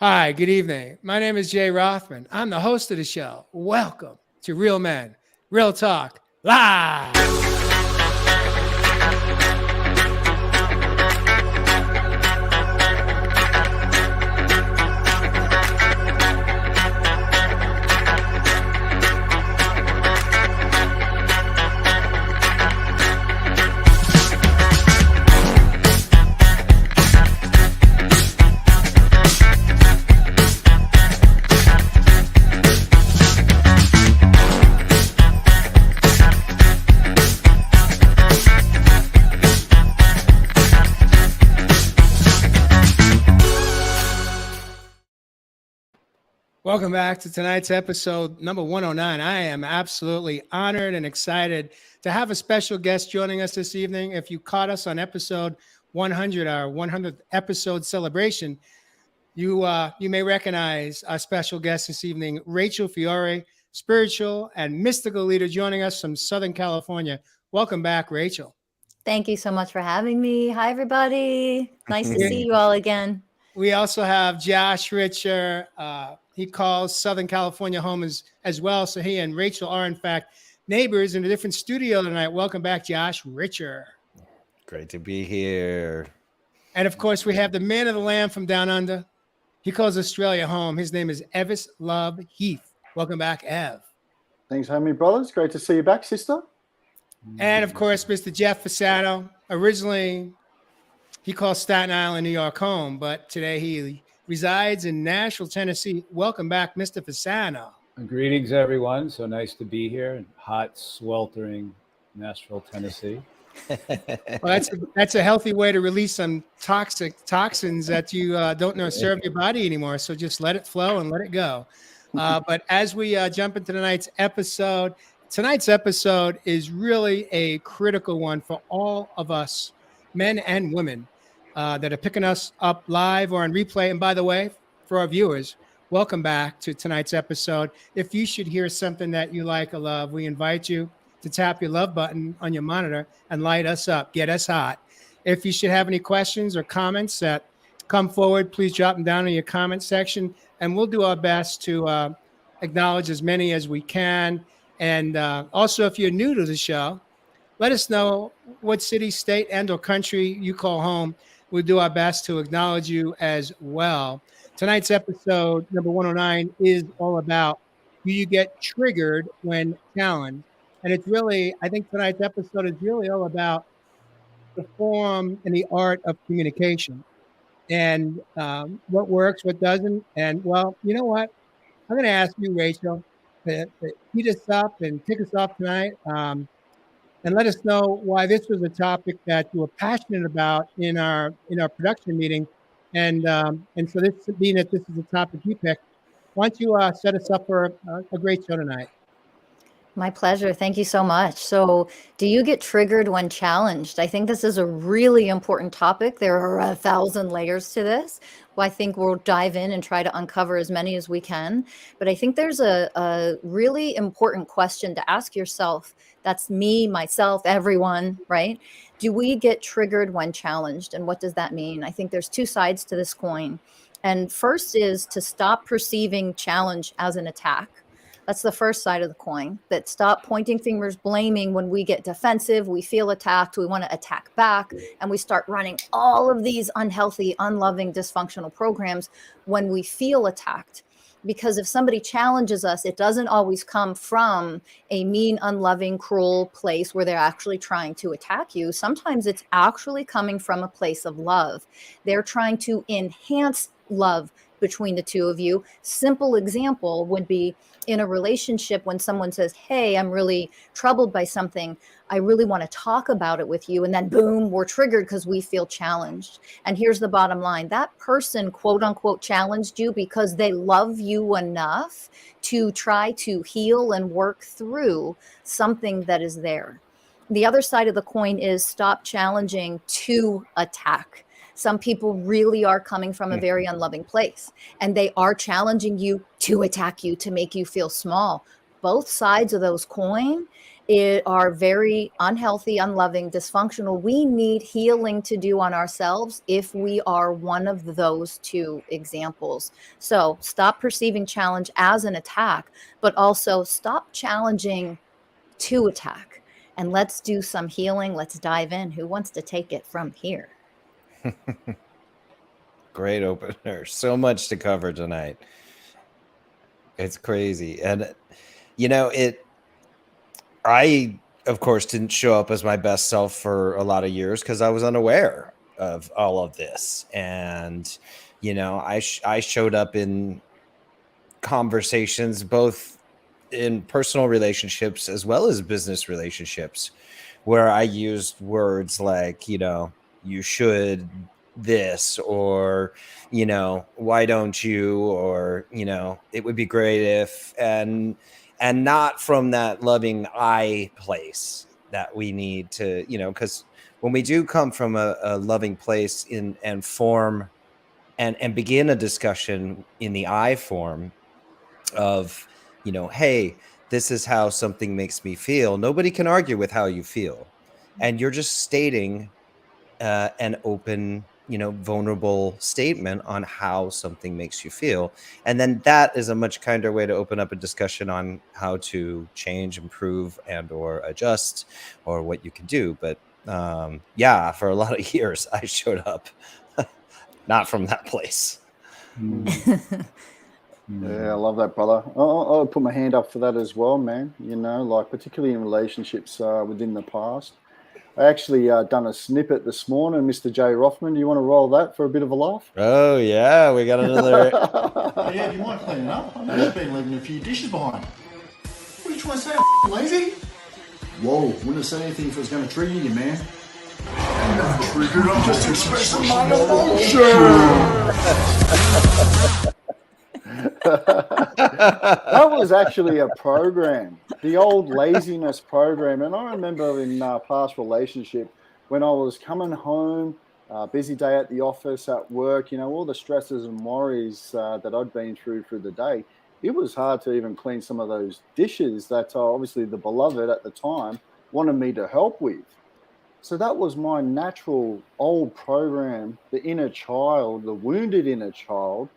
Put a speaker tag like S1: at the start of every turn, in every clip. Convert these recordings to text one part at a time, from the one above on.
S1: Hi, good evening. My name is Jay Rothman. I'm the host of the show. Welcome to Real Men, Real Talk, Live. Welcome back to tonight's episode number 109. I am absolutely honored and excited to have a special guest joining us this evening. If you caught us on episode 100, our 100th episode celebration, you may recognize our special guest this evening, Rachel Fiori, spiritual and mystical leader joining us from Southern California. Welcome back, Rachel.
S2: Thank you so much for having me. Hi, everybody. Nice to
S1: Yeah.
S2: see you all again.
S1: We also have Josh Richer. He calls Southern California home as well. So he and Rachel are, in fact, neighbors in a different studio tonight. Welcome back, Josh Richer.
S3: Great to be here.
S1: And, of course, we have the man of the land from down under. He calls Australia home. His name is Evis Love Heath. Welcome back, Ev.
S4: Thanks for having me, brothers. Great to see you back, sister.
S1: And, of course, Mr. Jeff Fasano. Originally, he calls Staten Island, New York home, but today he resides in Nashville, Tennessee. Welcome back, Mr. Fasano.
S5: Greetings, everyone. So nice to be here in hot, sweltering Nashville, Tennessee.
S1: Well, that's a healthy way to release some toxins that you don't know serve your body anymore. So just let it flow and let it go. But as we jump into tonight's episode is really a critical one for all of us, men and women, that are picking us up live or on replay. And by the way, for our viewers, welcome back to tonight's episode. If you should hear something that you like or love, we invite you to tap your love button on your monitor and light us up, get us hot. If you should have any questions or comments that come forward, please drop them down in your comment section, and we'll do our best to acknowledge as many as we can. And also, if you're new to the show, let us know what city, state, and or country you call home. We'll do our best to acknowledge you as well. Tonight's episode, number 109, is all about, do you get triggered when challenged? And it's really, I think tonight's episode is really all about the form and the art of communication and what works, what doesn't. And, well, you know what? I'm going to ask you, Rachel, to heat us up and kick us off tonight. And let us know why this was a topic that you were passionate about in our production meeting, and so this being that this is a topic you picked, why don't you set us up for a great show tonight?
S2: My pleasure. Thank you so much. So, do you get triggered when challenged? I think this is a really important topic. There are 1,000 layers to this. Well, I think we'll dive in and try to uncover as many as we can. But I think there's a really important question to ask yourself. That's me, myself, everyone, right? Do we get triggered when challenged? And what does that mean? I think there's two sides to this coin. And first is to stop perceiving challenge as an attack. That's the first side of the coin, that stop pointing fingers, blaming when we get defensive, we feel attacked, we want to attack back, and we start running all of these unhealthy, unloving, dysfunctional programs when we feel attacked. Because if somebody challenges us, it doesn't always come from a mean, unloving, cruel place where they're actually trying to attack you. Sometimes it's actually coming from a place of love. They're trying to enhance love between the two of you. Simple example would be in a relationship when someone says, hey, I'm really troubled by something. I really want to talk about it with you. And then boom, we're triggered because we feel challenged. And here's the bottom line. That person, quote unquote, challenged you because they love you enough to try to heal and work through something that is there. The other side of the coin is stop challenging to attack. Some people really are coming from a very unloving place, and they are challenging you to attack you, to make you feel small. Both sides of those coin are very unhealthy, unloving, dysfunctional. We need healing to do on ourselves if we are one of those two examples. So stop perceiving challenge as an attack, but also stop challenging to attack. And let's do some healing. Let's dive in. Who wants to take it from here?
S3: Great opener. So much to cover tonight. It's crazy. And, I, of course, didn't show up as my best self for a lot of years because I was unaware of all of this. And, I showed up in conversations, both in personal relationships as well as business relationships, where I used words like, you should this, or, why don't you, or, it would be great if, and not from that loving I place that we need to, because when we do come from a loving place and form and begin a discussion in the I form of, hey, this is how something makes me feel. Nobody can argue with how you feel. And you're just stating an open, vulnerable statement on how something makes you feel. And then that is a much kinder way to open up a discussion on how to change, improve, and or adjust, or what you can do. But for a lot of years, I showed up not from that place.
S4: Yeah, I love that, brother. I'll put my hand up for that as well, man. Like particularly in relationships within the past. I actually done a snippet this morning, Mr. J. Rothman. Do you want to roll that for a bit of a laugh?
S3: Oh, yeah. We got another.
S6: Yeah, do you mind cleaning up? I know you've been leaving a few dishes behind. What are you trying to say? I'm lazy? Whoa, wouldn't have said anything if it was going to trigger you, man. I'm not triggered, I'm just expressing my emotion.
S4: That was actually a program, the old laziness program. And I remember in past relationship when I was coming home, busy day at the office, at work, all the stresses and worries that I'd been through the day. It was hard to even clean some of those dishes that obviously the beloved at the time wanted me to help with. So that was my natural old program, the inner child, the wounded inner child,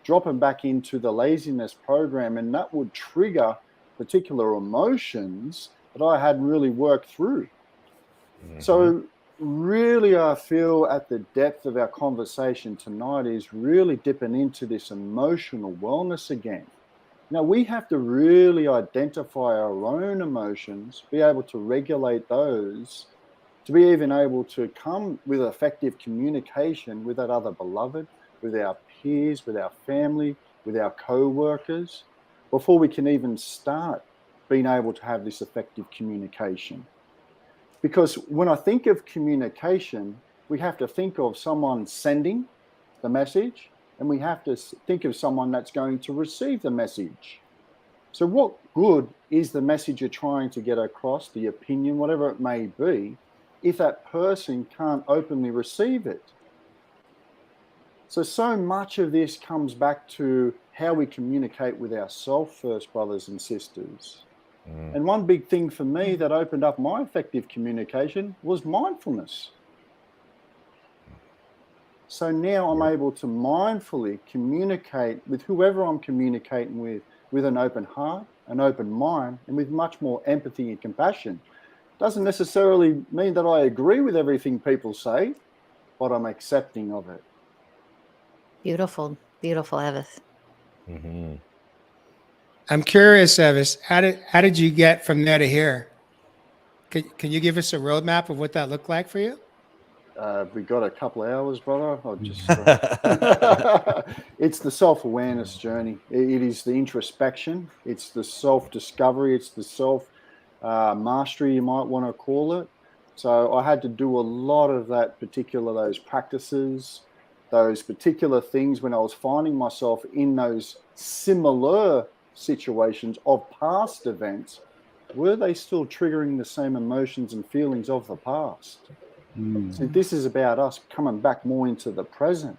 S4: dropping back into the laziness program, and that would trigger particular emotions that I hadn't really worked through. Mm-hmm. So really, I feel at the depth of our conversation tonight is really dipping into this emotional wellness again. Now, we have to really identify our own emotions, be able to regulate those, to be even able to come with effective communication with that other beloved, with our peers, with our family, with our co-workers, before we can even start being able to have this effective communication. Because when I think of communication, we have to think of someone sending the message, and we have to think of someone that's going to receive the message. So what good is the message you're trying to get across, the opinion, whatever it may be, if that person can't openly receive it? So much of this comes back to how we communicate with ourselves first, brothers and sisters. And one big thing for me that opened up my effective communication was mindfulness. So now I'm able to mindfully communicate with whoever I'm communicating with an open heart, an open mind, and with much more empathy and compassion. Doesn't necessarily mean that I agree with everything people say, but I'm accepting of it.
S2: Beautiful, beautiful, Evis.
S3: Mm-hmm.
S1: I'm curious, Evis, how did you get from there to here? Can you give us a roadmap of what that looked like for you?
S4: We got a couple of hours, brother. I'll just. It's the self-awareness journey. It is the introspection. It's the self-discovery. It's the self-mastery, you might want to call it. So I had to do a lot of those practices, those particular things when I was finding myself in those similar situations of past events. Were they still triggering the same emotions and feelings of the past? So this is about us coming back more into the present.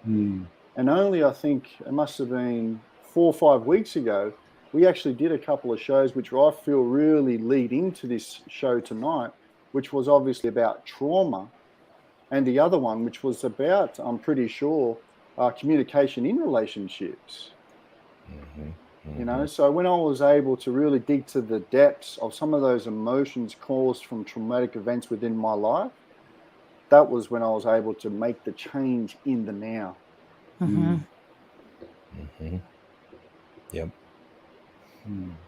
S4: And only, I think, it must have been 4 or 5 weeks ago, we actually did a couple of shows which I feel really lead into this show tonight, which was obviously about trauma, and the other one which was about, I'm pretty sure, communication in relationships. You know, so when I was able to really dig to the depths of some of those emotions caused from traumatic events within my life, that was when I was able to make the change in the now.
S3: Yep.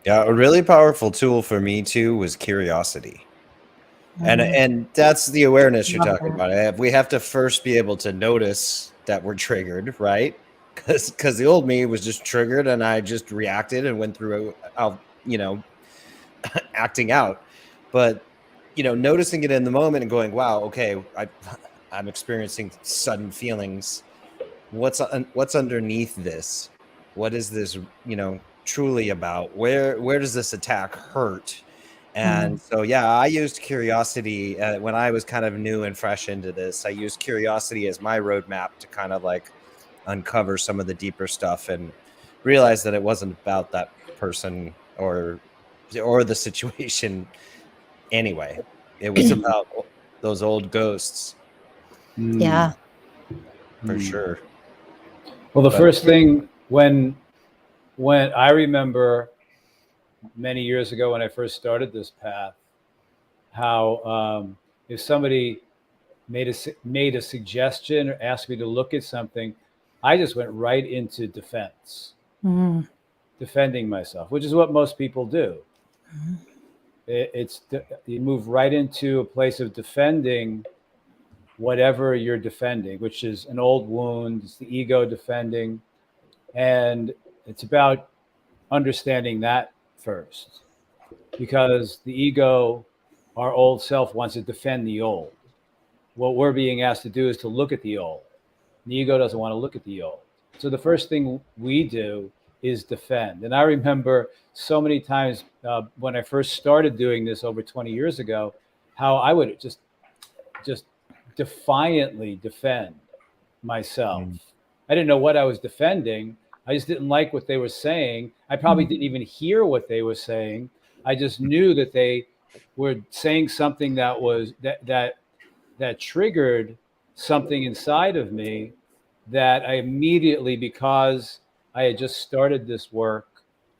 S3: Yeah, a really powerful tool for me too was curiosity. And that's the awareness you're talking about. We have to first be able to notice that we're triggered, right? Because the old me was just triggered and I just reacted and went through, you know, acting out. But, you know, noticing it in the moment and going, wow, okay, I'm experiencing sudden feelings. What's underneath this? What is this, you know, truly about? Where does this attack hurt? And so, yeah, I used curiosity when I was kind of new and fresh into this. I used curiosity as my roadmap to kind of like uncover some of the deeper stuff and realize that it wasn't about that person or the situation anyway. It was about those old ghosts.
S2: Yeah.
S3: For sure.
S5: Well, the first thing when I remember many years ago when I first started this path, how if somebody made a suggestion or asked me to look at something, I just went right into defense, defending myself, which is what most people do. You move right into a place of defending whatever you're defending, which is an old wound. It's the ego defending, and it's about understanding that first, because the ego, our old self, wants to defend the old. What we're being asked to do is to look at the old. The ego doesn't want to look at the old. So the first thing we do is defend. And I remember so many times when I first started doing this over 20 years ago, how I would just defiantly defend myself. I didn't know what I was defending. I just didn't like what they were saying. I probably didn't even hear what they were saying. I just knew that they were saying something that was that triggered something inside of me, that I immediately, because I had just started this work,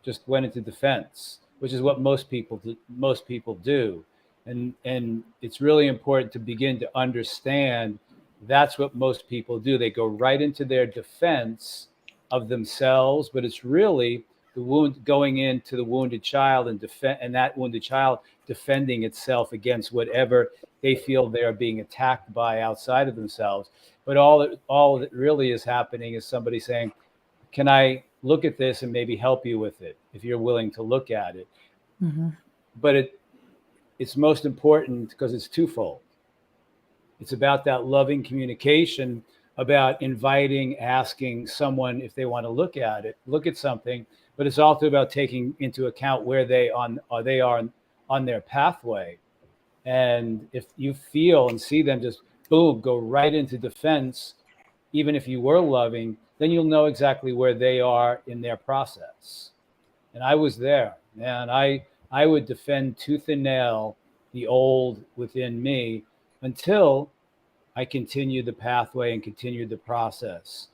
S5: just went into defense, which is what most people do. And it's really important to begin to understand that's what most people do. They go right into their defense of themselves, but it's really the wound going into the wounded child and that wounded child defending itself against whatever they feel they are being attacked by outside of themselves. But all that really is happening is somebody saying, can I look at this and maybe help you with it if you're willing to look at it? But it's most important because it's twofold. It's about that loving communication, about inviting, asking someone if they want to look at something, but it's also about taking into account where they are on their pathway. And if you feel and see them just boom, go right into defense, even if you were loving, then you'll know exactly where they are in their process. And I was there, and I would defend tooth and nail the old within me until I continued the pathway and continued the process,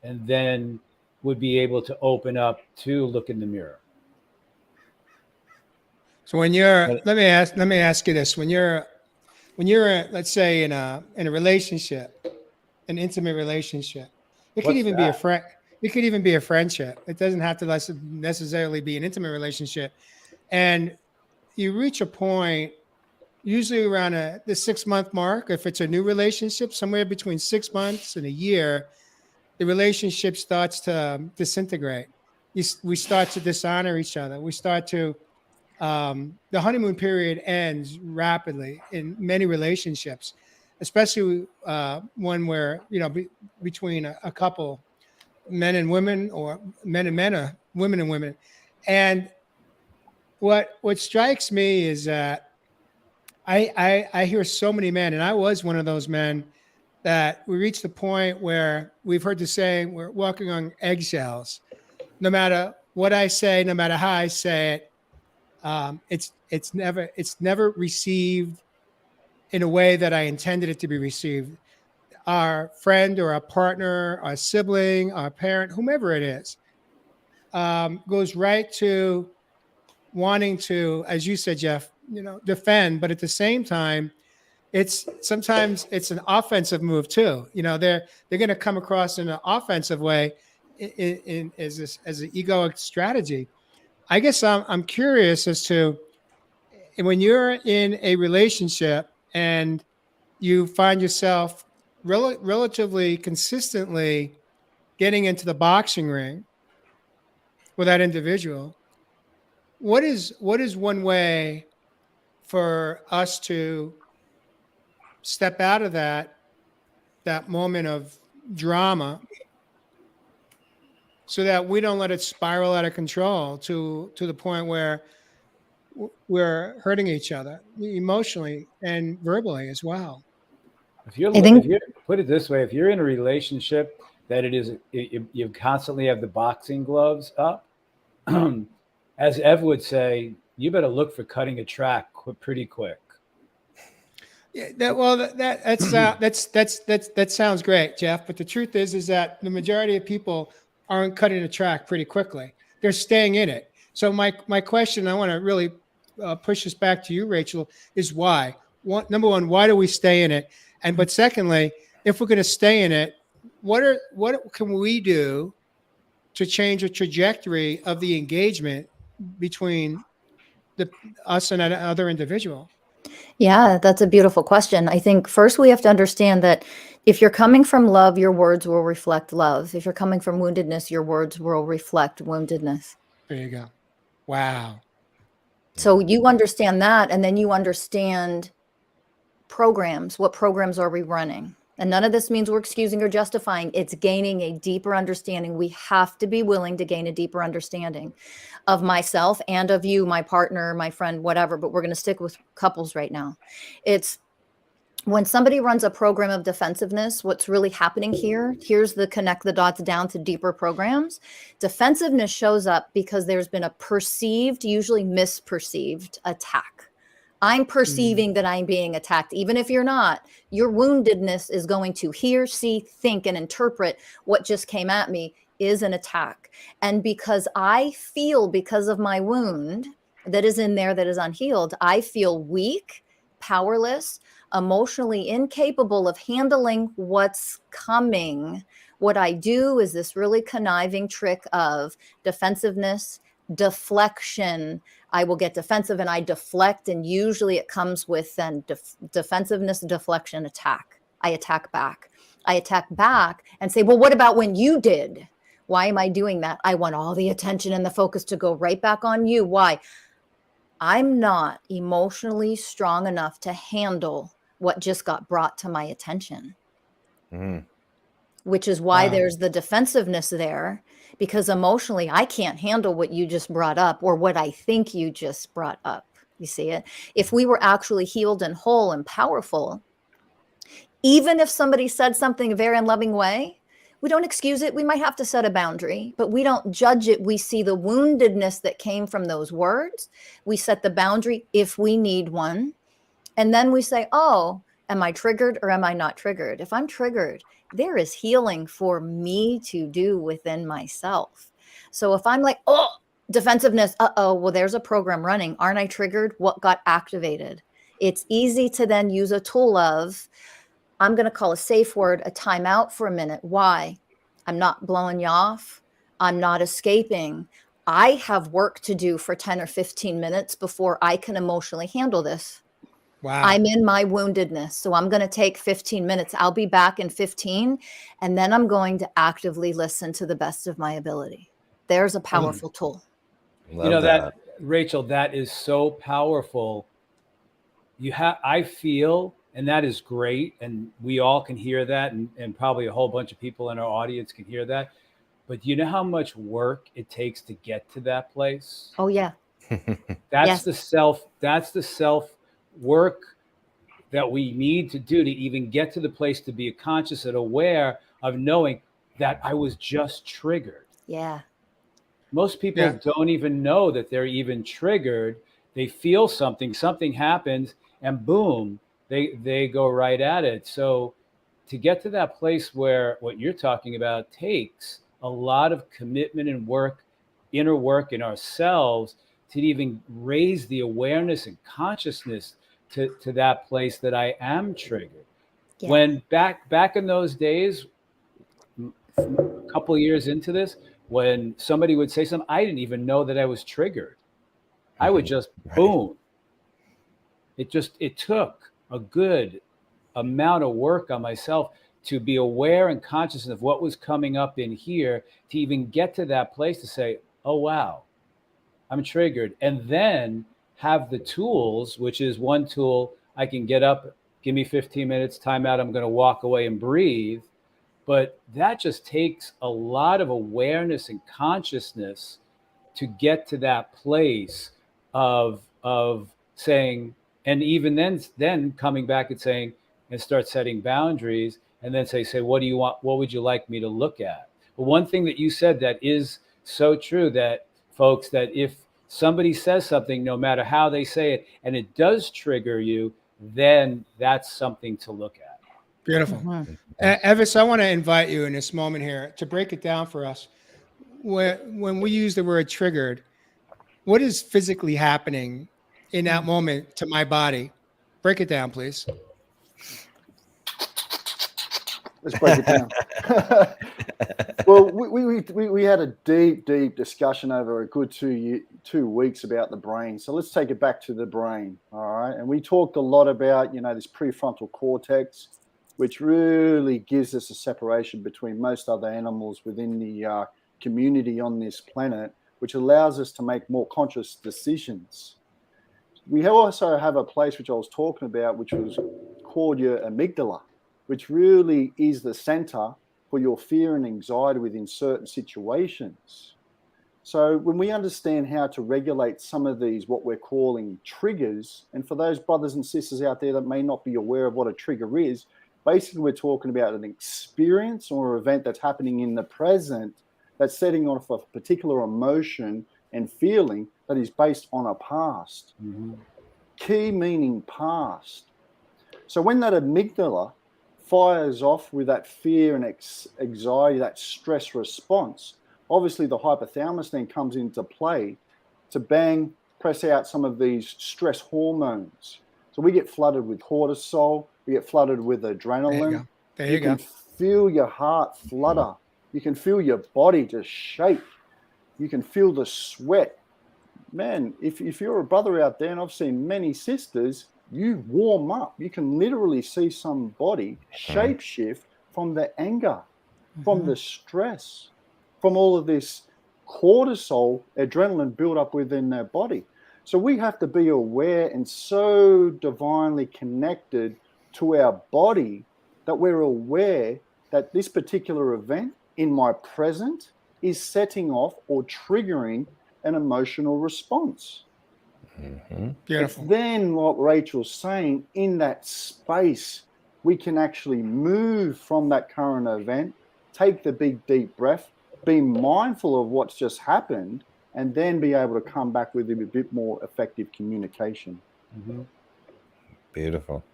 S5: and then would be able to open up to look in the mirror.
S1: So when you're, let me ask you this: when you're, let's say in a relationship, an intimate relationship, it could even be a friend. It could even be a friendship. It doesn't have to necessarily be an intimate relationship. And you reach a point, usually around the 6-month mark. If it's a new relationship, somewhere between 6 months and a year, the relationship starts to disintegrate. We start to dishonor each other. We start to, the honeymoon period ends rapidly in many relationships, especially one where, between a couple, men and women, or men and men, or women and women. And what strikes me is that I hear so many men, and I was one of those men, that we reach the point where we've heard the saying, we're walking on eggshells. No matter what I say, no matter how I say it, it's never received in a way that I intended it to be received. Our friend or our partner, our sibling, our parent, whomever it is, goes right to wanting to, as you said, Jeff, defend, but at the same time, sometimes it's an offensive move too. They're going to come across in an offensive way as an egoic strategy. I guess I'm curious as to when you're in a relationship and you find yourself relatively consistently getting into the boxing ring with that individual. What is one way for us to step out of that moment of drama so that we don't let it spiral out of control to the point where we're hurting each other emotionally and verbally as well?
S5: If you're put it this way, if you're in a relationship that you constantly have the boxing gloves up, as Ev would say, you better look for cutting a track pretty quick.
S1: Yeah, that sounds great, Jeff. But the truth is that the majority of people aren't cutting a track pretty quickly. They're staying in it. So my question, I want to really push this back to you, Rachel, is why? Number one, why do we stay in it? But secondly, if we're going to stay in it, what can we do to change the trajectory of the engagement between us and another individual?
S2: Yeah, that's a beautiful question. I think first we have to understand that if you're coming from love, your words will reflect love. If you're coming from woundedness, your words will reflect woundedness.
S1: There you go. Wow.
S2: So you understand that, and then you understand programs. What programs are we running? And none of this means we're excusing or justifying. It's gaining a deeper understanding. We have to be willing to gain a deeper understanding of myself and of you, my partner, my friend, whatever. But we're going to stick with couples right now. It's when somebody runs a program of defensiveness, what's really happening here's the connect the dots down to deeper programs. Defensiveness shows up because there's been a perceived, usually misperceived attack. I'm perceiving that I'm being attacked. Even if you're not, your woundedness is going to hear, see, think, and interpret what just came at me is an attack. And because I feel, because of my wound that is in there that is unhealed, I feel weak, powerless, emotionally incapable of handling what's coming. What I do is this really conniving trick of defensiveness, deflection. I will get defensive and I deflect, and usually it comes with then defensiveness, deflection, attack. I attack back. I attack back and say, well, what about when you did? Why am I doing that? I want all the attention and the focus to go right back on you. Why? I'm not emotionally strong enough to handle what just got brought to my attention. Which is why there's the defensiveness there, because emotionally I can't handle what you just brought up or what I think you just brought up. You see it? If we were actually healed and whole and powerful, even if somebody said something a very unloving way, we don't excuse it. We might have to set a boundary, but we don't judge it. We see the woundedness that came from those words. We set the boundary if we need one. And then we say, oh, am I triggered or am I not triggered? If I'm triggered, there is healing for me to do within myself. So if I'm like, oh, defensiveness, well, there's a program running. Aren't I triggered? What got activated? It's easy to then use a tool of, I'm going to call a safe word, a timeout for a minute. Why? I'm not blowing you off. I'm not escaping. I have work to do for 10 or 15 minutes before I can emotionally handle this.
S1: Wow.
S2: I'm in my woundedness. So I'm going to take 15 minutes. I'll be back in 15. And then I'm going to actively listen to the best of my ability. There's a powerful tool.
S3: Love
S5: that, Rachel, that is so powerful. I feel, and that is great. And we all can hear that. And probably a whole bunch of people in our audience can hear that. But you know how much work it takes to get to that place?
S2: Oh, yeah.
S5: That's the self work that we need to do to even get to the place to be conscious and aware of knowing that I was just triggered.
S2: Yeah.
S5: Most people don't even know that they're even triggered. They feel something happens, and boom, they go right at it. So to get to that place where what you're talking about takes a lot of commitment and work, inner work in ourselves, to even raise the awareness and consciousness to that place that I am triggered.
S2: Yeah.
S5: When back in those days, a couple of years into this, when somebody would say something, I didn't even know that I was triggered. I would just boom. It took a good amount of work on myself to be aware and conscious of what was coming up in here, to even get to that place to say, oh, wow, I'm triggered. And then have the tools, which is one tool, I can get up, give me 15 minutes, time out, I'm going to walk away and breathe. But that just takes a lot of awareness and consciousness to get to that place of saying, and even then coming back and saying, and start setting boundaries, and then say, what do you want? What would you like me to look at? But one thing that you said that is so true, that folks, that if somebody says something, no matter how they say it, and it does trigger you, then that's something to look at.
S1: Beautiful.
S2: Mm-hmm.
S1: Evis, I want to invite you in this moment here to break it down for us. When we use the word triggered, what is physically happening in that moment to my body? Break it down, please.
S4: Let's break it down. Well, we had a deep discussion over a good 2 weeks about the brain. So let's take it back to the brain. All right. And we talked a lot about, this prefrontal cortex, which really gives us a separation between most other animals within the community on this planet, which allows us to make more conscious decisions. We also have a place which I was talking about, which was called your amygdala, which really is the center for your fear and anxiety within certain situations. So when we understand how to regulate some of these, what we're calling triggers, and for those brothers and sisters out there that may not be aware of what a trigger is, basically we're talking about an experience or event that's happening in the present that's setting off a particular emotion and feeling that is based on a past. Mm-hmm. Key meaning past. So when that amygdala fires off with that fear and anxiety, that stress response, obviously the hypothalamus then comes into play to press out some of these stress hormones. So we get flooded with cortisol, we get flooded with adrenaline.
S1: There you go.
S4: You can feel your heart flutter. You can feel your body just shake. You can feel the sweat. Man, if you're a brother out there, and I've seen many sisters, you warm up. You can literally see somebody shape shift from the anger, from the stress, from all of this cortisol, adrenaline build up within their body. So we have to be aware and so divinely connected to our body that we're aware that this particular event in my present is setting off or triggering an emotional response.
S1: Mm-hmm. Beautiful.
S4: It's then, like Rachel's saying, in that space, we can actually move from that current event, take the big deep breath, be mindful of what's just happened, and then be able to come back with a bit more effective communication.
S5: Mm-hmm.
S3: Beautiful.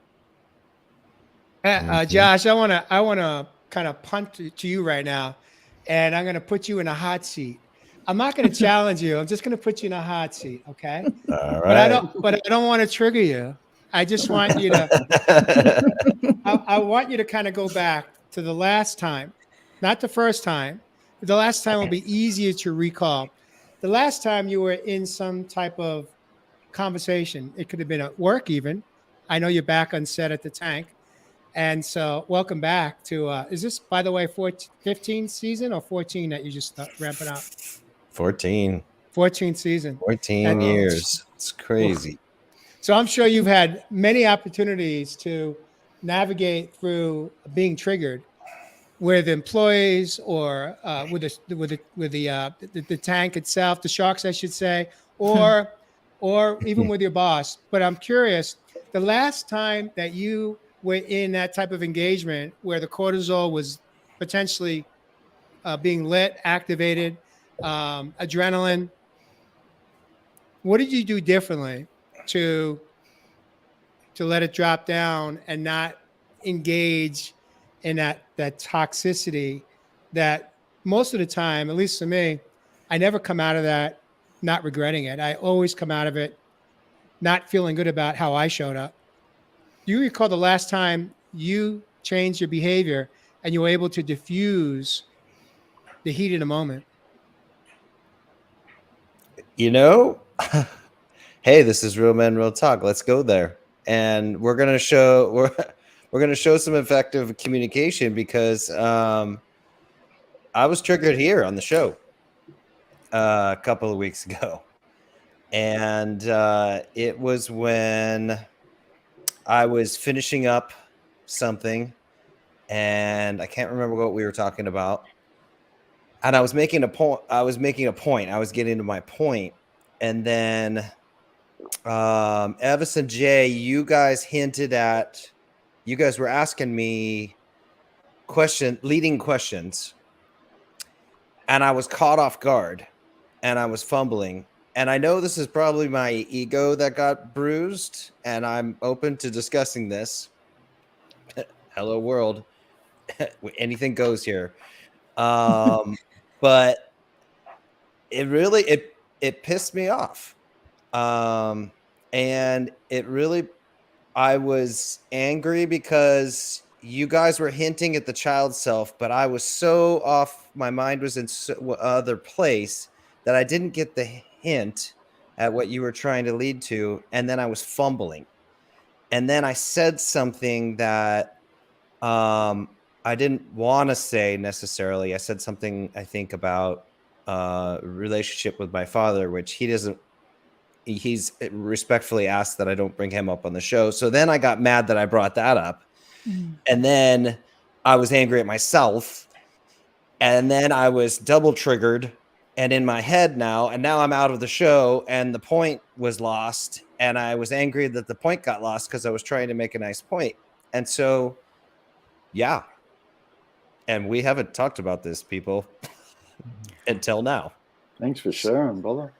S1: Josh, I want to kind of punt to you right now, and I'm going to put you in a hot seat. I'm not going to challenge you. I'm just going to put you in a hot seat, okay?
S3: All right.
S1: But I don't want to trigger you. I just want you to. I want you to kind of go back to the last time, not the first time. The last time will be easier to recall. The last time you were in some type of conversation, it could have been at work even. I know you're back on set at the Tank. And so welcome back to, is this, by the way, 15th season or 14 that you just ramping up?
S3: 14.
S1: 14th season.
S3: 14 years. It's crazy.
S1: So I'm sure you've had many opportunities to navigate through being triggered with employees or with the tank itself, the sharks, I should say, or even with your boss. But I'm curious, the last time that you were in that type of engagement where the cortisol was potentially being lit, activated, adrenaline. What did you do differently to let it drop down and not engage in that toxicity that most of the time, at least for me, I never come out of that not regretting it. I always come out of it not feeling good about how I showed up. Do you recall the last time you changed your behavior and you were able to diffuse the heat in a moment?
S3: You know, hey, this is Real Men, Real Talk. Let's go there. And we're gonna show some effective communication because I was triggered here on the show a couple of weeks ago, and it was when I was finishing up something, and I can't remember what we were talking about. And I was making a point. I was getting to my point, and then Evis and Jay, you guys were asking me leading questions, and I was caught off guard, and I was fumbling. And I know this is probably my ego that got bruised, and I'm open to discussing this. Hello, world. Anything goes here. But it really, it pissed me off. And I was angry because you guys were hinting at the child self, but I was so off. My mind was in other place that I didn't get the hint at what you were trying to lead to. And then I was fumbling. And then I said something that, I didn't want to say necessarily. I said something, I think, about relationship with my father, which he's respectfully asked that I don't bring him up on the show. So then I got mad that I brought that up. And then I was angry at myself. And then I was double triggered and in my head now. And now I'm out of the show and the point was lost. And I was angry that the point got lost because I was trying to make a nice point. And so, yeah. And we haven't talked about this, people, until now.
S4: Thanks for sharing, brother.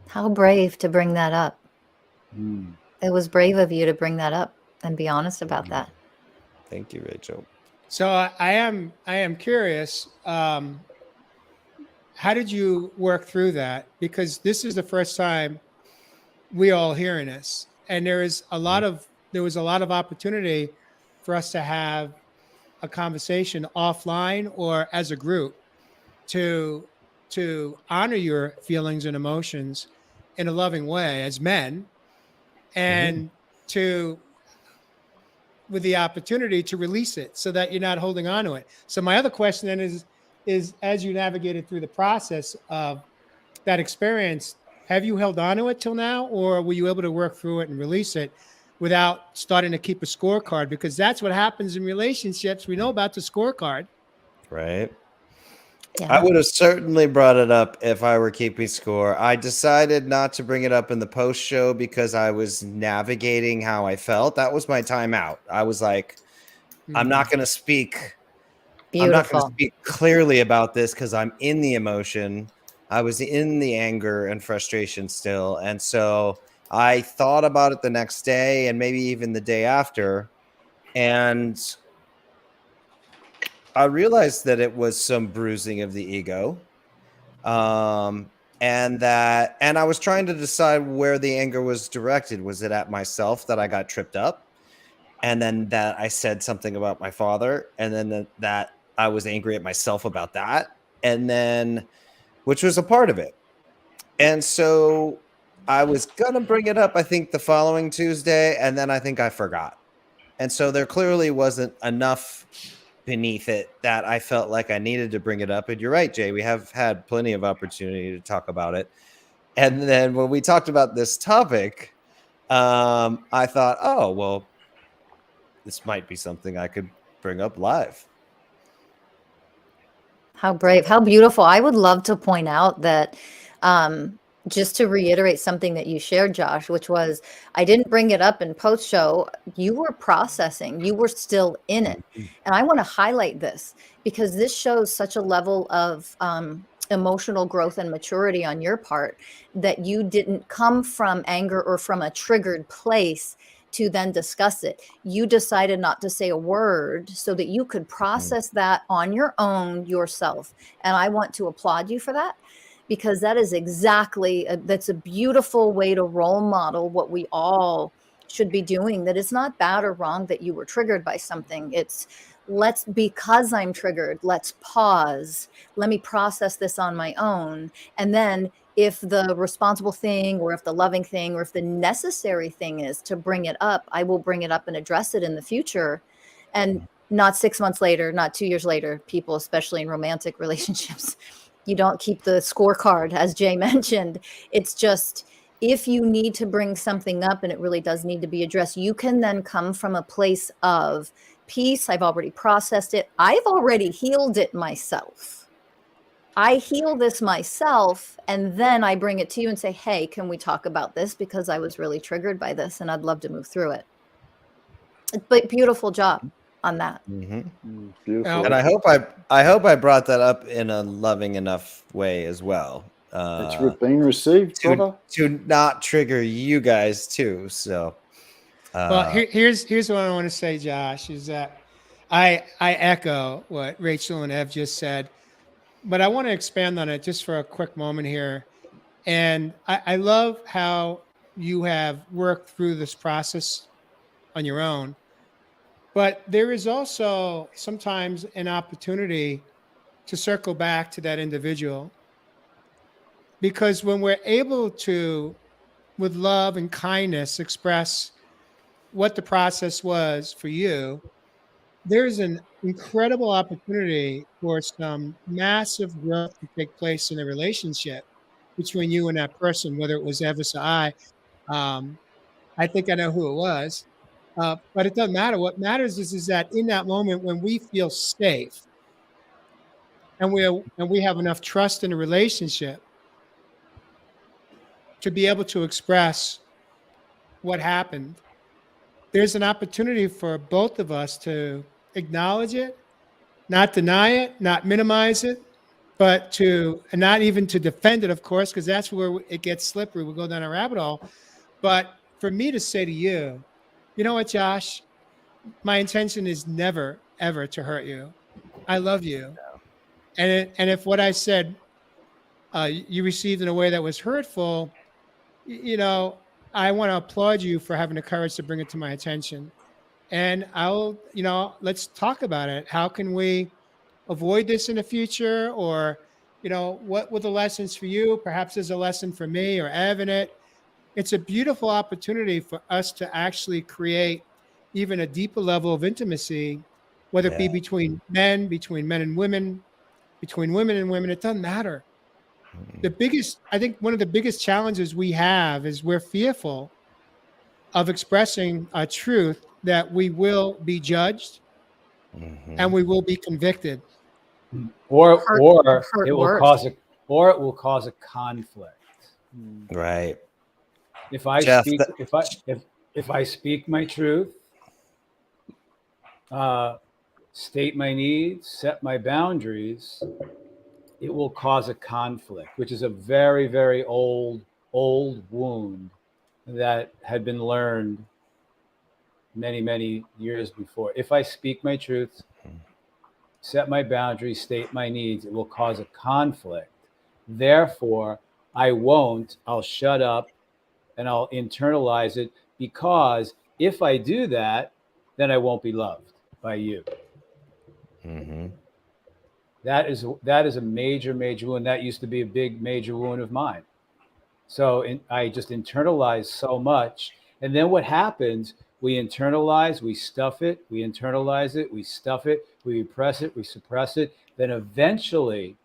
S2: How brave to bring that up. It was brave of you to bring that up and be honest about that.
S3: Thank you, Rachel.
S1: So I am curious. How did you work through that? Because this is the first time we all hearing this, and there was a lot of opportunity for us to have a conversation offline or as a group to honor your feelings and emotions in a loving way as men, and with the opportunity to release it so that you're not holding on to it. So my other question then is as you navigated through the process of that experience, have you held on to it till now, or were you able to work through it and release it without starting to keep a scorecard? Because that's what happens in relationships. We know about the scorecard.
S3: Right.
S2: Yeah.
S3: I would have certainly brought it up if I were keeping score. I decided not to bring it up in the post show because I was navigating how I felt. That was my time out. I was like, I'm not going to speak.
S2: Beautiful.
S3: I'm not going to speak clearly about this because I'm in the emotion. I was in the anger and frustration still. And so I thought about it the next day and maybe even the day after. And I realized that it was some bruising of the ego. And I was trying to decide where the anger was directed. Was it at myself that I got tripped up? And then that I said something about my father, and then that I was angry at myself about that. And then, which was a part of it. And so I was going to bring it up, I think, the following Tuesday, and then I think I forgot. And so there clearly wasn't enough beneath it that I felt like I needed to bring it up. And you're right, Jay, we have had plenty of opportunity to talk about it. And then when we talked about this topic, I thought, oh, well, this might be something I could bring up live.
S2: How brave, how beautiful. I would love to point out that just to reiterate something that you shared, Josh, which was, I didn't bring it up in post show. You were processing, you were still in it. And I want to highlight this because this shows such a level of emotional growth and maturity on your part, that you didn't come from anger or from a triggered place to then discuss it. You decided not to say a word so that you could process that on your own yourself. And I want to applaud you for that, because that is that's a beautiful way to role model what we all should be doing, that it's not bad or wrong that you were triggered by something. It's because I'm triggered, let's pause. Let me process this on my own. And then if the responsible thing, or if the loving thing, or if the necessary thing is to bring it up, I will bring it up and address it in the future. And not 6 months later, not 2 years later. People, especially in romantic relationships, you don't keep the scorecard, as Jay mentioned. It's just, if you need to bring something up and it really does need to be addressed, you can then come from a place of peace. I've already processed it. I've already healed it myself. I heal this myself, and then I bring it to you and say, hey, can we talk about this? Because I was really triggered by this and I'd love to move through it. But beautiful job on that.
S4: Beautiful.
S3: And I hope I brought that up in a loving enough way as well.
S4: It's being received, brother.
S3: To not trigger you guys too. So,
S1: well, here's what I want to say, Josh, is that I echo what Rachel and Ev just said, but I want to expand on it just for a quick moment here. And I love how you have worked through this process on your own, but there is also sometimes an opportunity to circle back to that individual. Because when we're able to, with love and kindness, express what the process was for you, there's an incredible opportunity for some massive growth to take place in a relationship between you and that person, whether it was Evis or I. I think I know who it was, but it doesn't matter. What matters is that in that moment when we feel safe and we have enough trust in a relationship to be able to express what happened, there's an opportunity for both of us to acknowledge it, not deny it, not minimize it, but and not even to defend it, of course, because that's where it gets slippery. We'll go down a rabbit hole. But for me to say to you, you know what, Josh, my intention is never, ever to hurt you. I love you. And if what I said you received in a way that was hurtful, I want to applaud you for having the courage to bring it to my attention. And let's talk about it. How can we avoid this in the future? Or, what were the lessons for you? Perhaps there's a lesson for me or Ev in it. It's a beautiful opportunity for us to actually create even a deeper level of intimacy, whether it be between men and women, between women and women. It doesn't matter. I think one of the biggest challenges we have is we're fearful of expressing a truth that we will be judged and we will be convicted,
S5: or it will cause a conflict.
S3: Right.
S5: If I speak my truth, state my needs, set my boundaries, it will cause a conflict, which is a very, very old wound that had been learned many, many years before. If I speak my truth, set my boundaries, state my needs, it will cause a conflict. Therefore, I'll shut up and I'll internalize it, because if I do that, then I won't be loved by you. That is a major, major wound. That used to be a big, major wound of mine. So I just internalized so much. And then what happens, we internalize, we stuff it, we internalize it, we stuff it, we repress it, we suppress it. Then eventually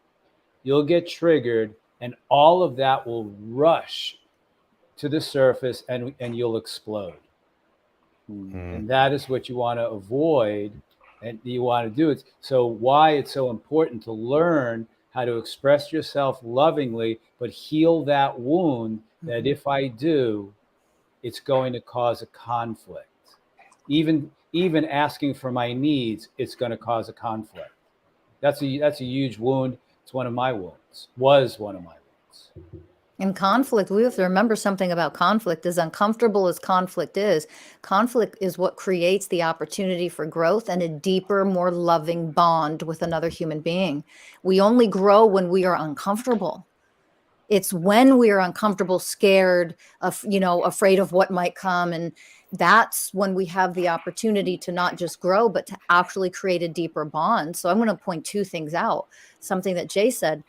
S5: you'll get triggered and all of that will rush to the surface and you'll explode. And that is what you want to avoid. And you want to do it. So why it's so important to learn how to express yourself lovingly, but heal that wound, that if I do, it's going to cause a conflict. Even asking for my needs, it's going to cause a conflict. That's a huge wound It's one of my wounds, was one of my wounds.
S2: In conflict, we have to remember something about conflict. As uncomfortable as conflict is what creates the opportunity for growth and a deeper, more loving bond with another human being. We only grow when we are uncomfortable. It's when we are uncomfortable, scared, afraid of what might come. And that's when we have the opportunity to not just grow, but to actually create a deeper bond. So I'm going to point two things out. Something that Jay said.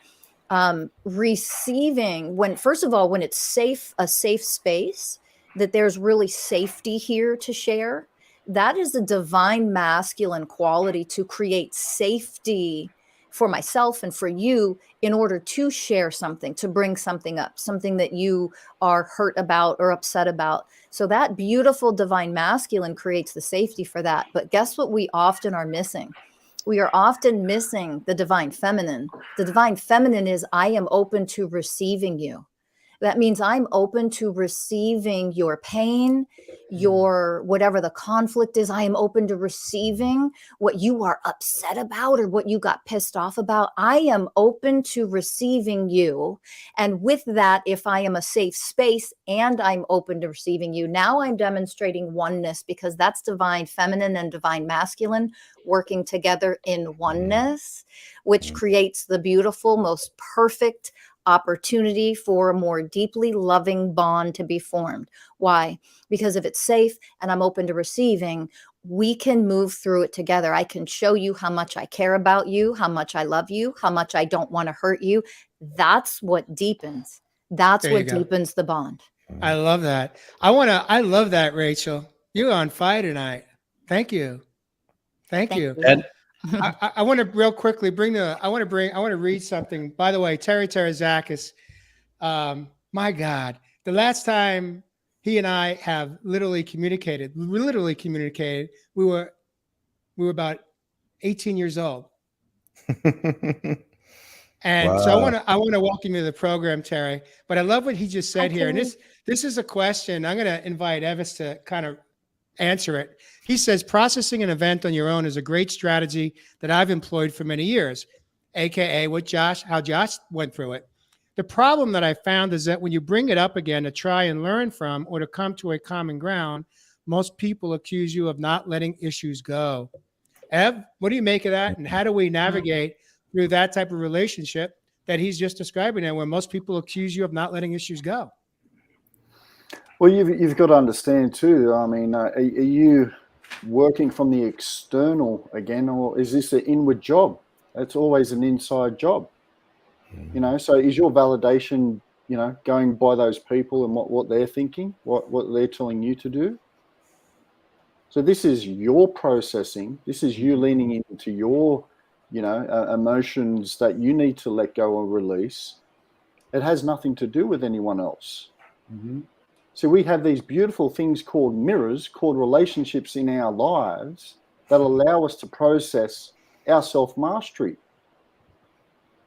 S2: Receiving, first of all, when it's a safe space, that there's really safety here to share, that is a divine masculine quality to create safety for myself and for you in order to share something, to bring something up, something that you are hurt about or upset about. So that beautiful divine masculine creates the safety for that. But guess what we often are missing? We are often missing the divine feminine. The divine feminine is, I am open to receiving you. That means I'm open to receiving your pain, your whatever the conflict is. I am open to receiving what you are upset about or what you got pissed off about. I am open to receiving you. And with that, if I am a safe space and I'm open to receiving you, now I'm demonstrating oneness, because that's divine feminine and divine masculine working together in oneness, which creates the beautiful, most perfect opportunity for a more deeply loving bond to be formed. Why? Because if it's safe and I'm open to receiving, we can move through it together. I can show you how much I care about you, how much I love you, how much I don't want to hurt you. That's what deepens. That's what deepens the bond.
S1: I love that. I love that, Rachel. You're on fire tonight. Thank you. Thank you.
S3: And
S1: I want to real quickly I want to read something. By the way, Terry Terazakis, my God, the last time he and I have literally communicated, we were about 18 years old. And
S3: Wow.
S1: so I want to welcome you to the program, Terry. But I love what he just said here. And this is a question. I'm going to invite Evis to kind of answer it. He says, processing an event on your own is a great strategy that I've employed for many years, AKA how Josh went through it. The problem that I found is that when you bring it up again to try and learn from or to come to a common ground, most people accuse you of not letting issues go. Ev, what do you make of that? And how do we navigate through that type of relationship that he's just describing there, where most people accuse you of not letting issues go?
S4: Well, you've got to understand too. I mean, are you working from the external again, or is this an inward job? It's always an inside job. You know, so is your validation, going by those people and what they're thinking, what they're telling you to do? So this is your processing. This is you leaning into your, emotions that you need to let go or release. It has nothing to do with anyone else.
S5: Mm-hmm.
S4: So we have these beautiful things called mirrors, called relationships in our lives that allow us to process our self-mastery.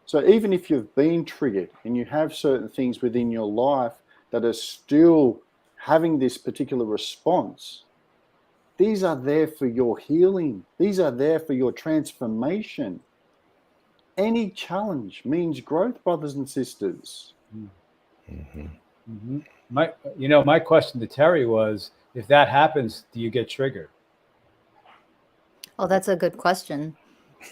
S4: So even if you've been triggered and you have certain things within your life that are still having this particular response, these are there for your healing. These are there for your transformation. Any challenge means growth, brothers and sisters.
S5: Mm-hmm. Mm-hmm. My question to Terry was, if that happens, do you get triggered?
S2: Oh, that's a good question.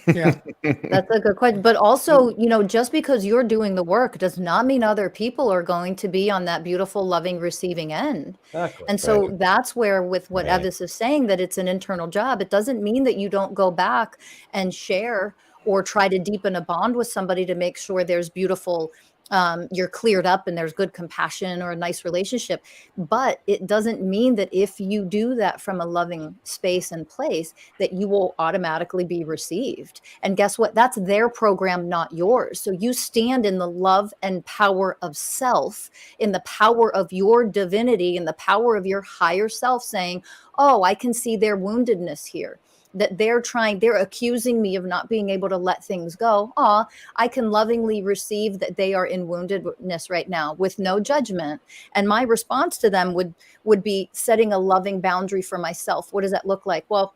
S1: Yeah.
S2: That's a good question. But also, just because you're doing the work does not mean other people are going to be on that beautiful, loving, receiving end.
S5: Exactly.
S2: And so that's where, with what Evis is saying, that it's an internal job. It doesn't mean that you don't go back and share or try to deepen a bond with somebody to make sure there's beautiful, you're cleared up and there's good compassion or a nice relationship. But it doesn't mean that if you do that from a loving space and place, that you will automatically be received. And guess what? That's their program, not yours. So you stand in the love and power of self, in the power of your divinity, in the power of your higher self, saying, oh, I can see their woundedness here. That they're accusing me of not being able to let things go. I can lovingly receive that they are in woundedness right now with no judgment. And my response to them would be setting a loving boundary for myself. What does that look like? Well,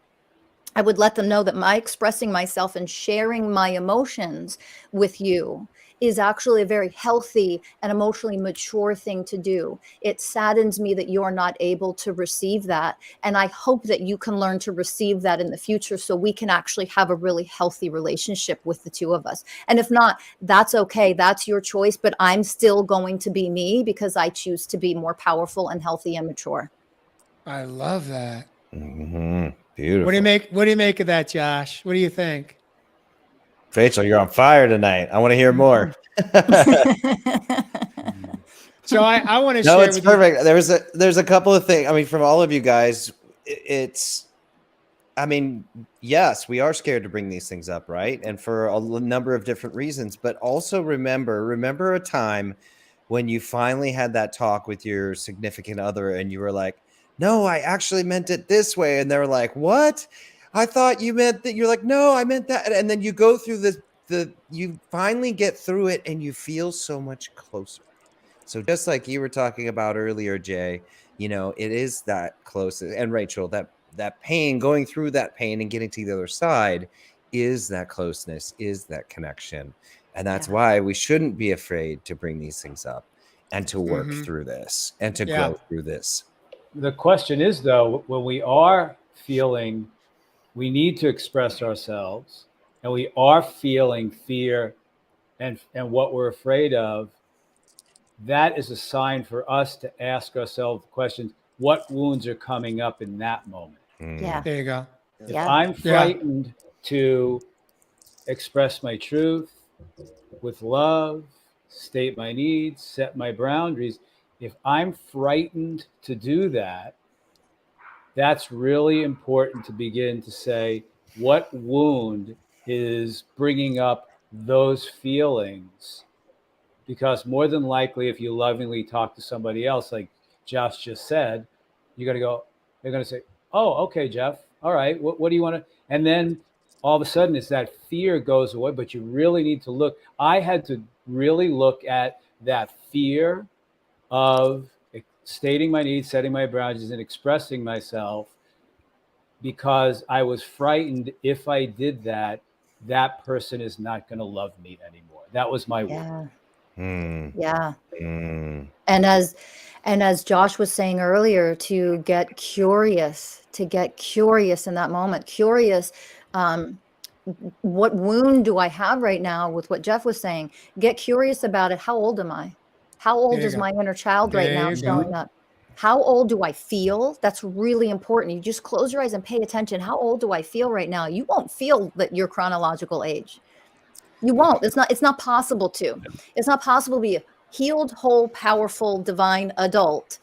S2: I would let them know that my expressing myself and sharing my emotions with you is actually a very healthy and emotionally mature thing to do. It saddens me that you're not able to receive that. And I hope that you can learn to receive that in the future so we can actually have a really healthy relationship with the two of us. And if not, that's okay. That's your choice. But I'm still going to be me because I choose to be more powerful and healthy and mature.
S1: I love that.
S3: Beautiful.
S1: What do you make of that, Josh? What do you think?
S3: Rachel, you're on fire tonight. I want to hear more.
S1: So I want to
S3: No,
S1: share
S3: it's
S1: with
S3: perfect. There's a couple of things. I mean, from all of you guys, I mean, yes, we are scared to bring these things up, right? And for a number of different reasons, but also remember a time when you finally had that talk with your significant other and you were like, no, I actually meant it this way. And they're like, what? I thought you meant that. You're like, no, I meant that. And then you go through you finally get through it and you feel so much closer. So just like you were talking about earlier, Jay, it is that close. And Rachel, that pain, going through that pain and getting to the other side is that closeness, is that connection. And that's why we shouldn't be afraid to bring these things up and to work through this and to grow through this.
S5: The question is, though, when we are feeling we need to express ourselves and we are feeling fear and what we're afraid of, that is a sign for us to ask ourselves questions. What wounds are coming up in that moment?
S2: Yeah.
S1: There you go.
S5: If I'm frightened to express my truth with love, state my needs, set my boundaries, if I'm frightened to do that, that's really important to begin to say, what wound is bringing up those feelings? Because more than likely, if you lovingly talk to somebody else, like Josh just said, they're going to say, oh, okay, Jeff. All right. What do you want to? And then all of a sudden it's that fear goes away, but you really need to look. I had to really look at that fear of stating my needs, setting my boundaries, and expressing myself, because I was frightened if I did that, that person is not going to love me anymore. That was my wound.
S2: Yeah. And as Josh was saying earlier, to get curious in that moment, curious, what wound do I have right now with what Jeff was saying? Get curious about it. How old am I? How old is my inner child right now showing up? How old do I feel? That's really important. You just close your eyes and pay attention. How old do I feel right now? You won't feel that your chronological age. You won't. It's not possible to. It's not possible to be a healed, whole, powerful, divine adult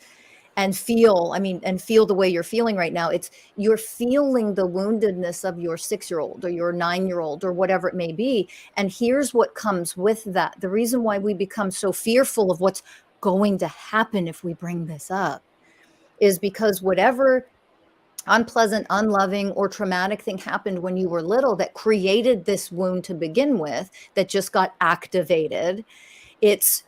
S2: and feel the way you're feeling right now. You're feeling the woundedness of your 6-year-old or your 9-year-old or whatever it may be. And here's what comes with that. The reason why we become so fearful of what's going to happen if we bring this up is because whatever unpleasant, unloving, or traumatic thing happened when you were little that created this wound to begin with, that just got activated, it's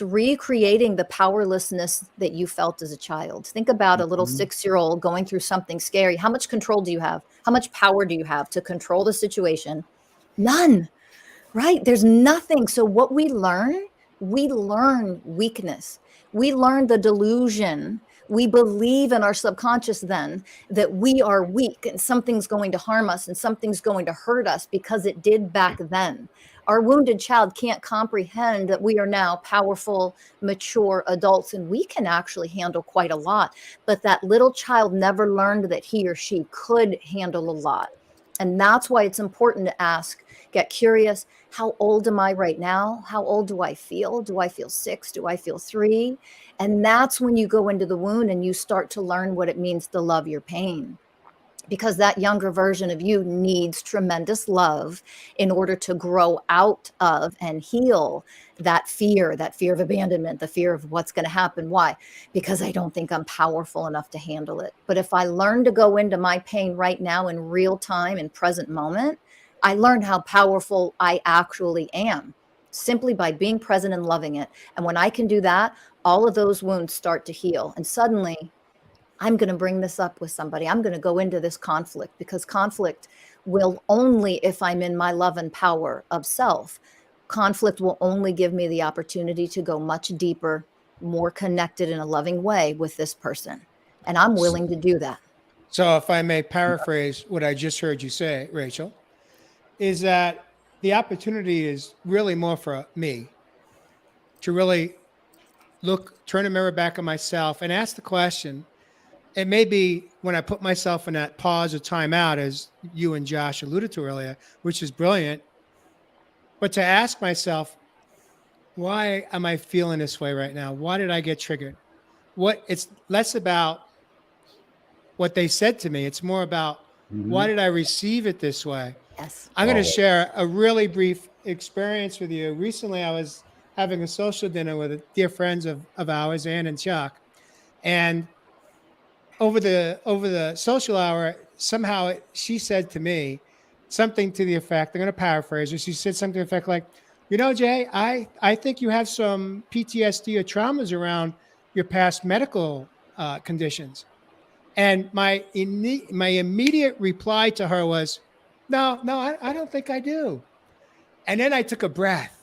S2: recreating the powerlessness that you felt as a child. Think about a little 6-year-old going through something scary. How much control do you have? How much power do you have to control the situation? None, right? There's nothing. So what we learn weakness. We learn the delusion. We believe in our subconscious then that we are weak and something's going to harm us and something's going to hurt us because it did back then. Our wounded child can't comprehend that we are now powerful, mature adults and we can actually handle quite a lot. But that little child never learned that he or she could handle a lot. And that's why it's important to ask, get curious. How old am I right now? How old do I feel? Do I feel 6? Do I feel 3? And that's when you go into the wound and you start to learn what it means to love your pain. Because that younger version of you needs tremendous love in order to grow out of and heal that fear of abandonment, the fear of what's going to happen. Why? Because I don't think I'm powerful enough to handle it. But if I learn to go into my pain right now in real time, in present moment, I learn how powerful I actually am simply by being present and loving it. And when I can do that, all of those wounds start to heal. And suddenly I'm going to bring this up with somebody. I'm going to go into this conflict, because conflict will only, if I'm in my love and power of self, conflict will only give me the opportunity to go much deeper, more connected in a loving way with this person. And I'm willing to do that.
S1: So if I may paraphrase what I just heard you say, Rachel, is that the opportunity is really more for me to really turn a mirror back on myself and ask the question. It may be when I put myself in that pause or timeout, as you and Josh alluded to earlier, which is brilliant, but to ask myself, why am I feeling this way right now? Why did I get triggered? It's less about what they said to me. It's more about why did I receive it this way?
S2: Yes.
S1: I'm going to share a really brief experience with you. Recently, I was having a social dinner with dear friends of ours, Ann and Chuck. And over the social hour, somehow she said to me something to the effect, I'm going to paraphrase her. She said something to the effect like, Jay, I think you have some PTSD or traumas around your past medical conditions. And my immediate reply to her was, no, I don't think I do. And then I took a breath.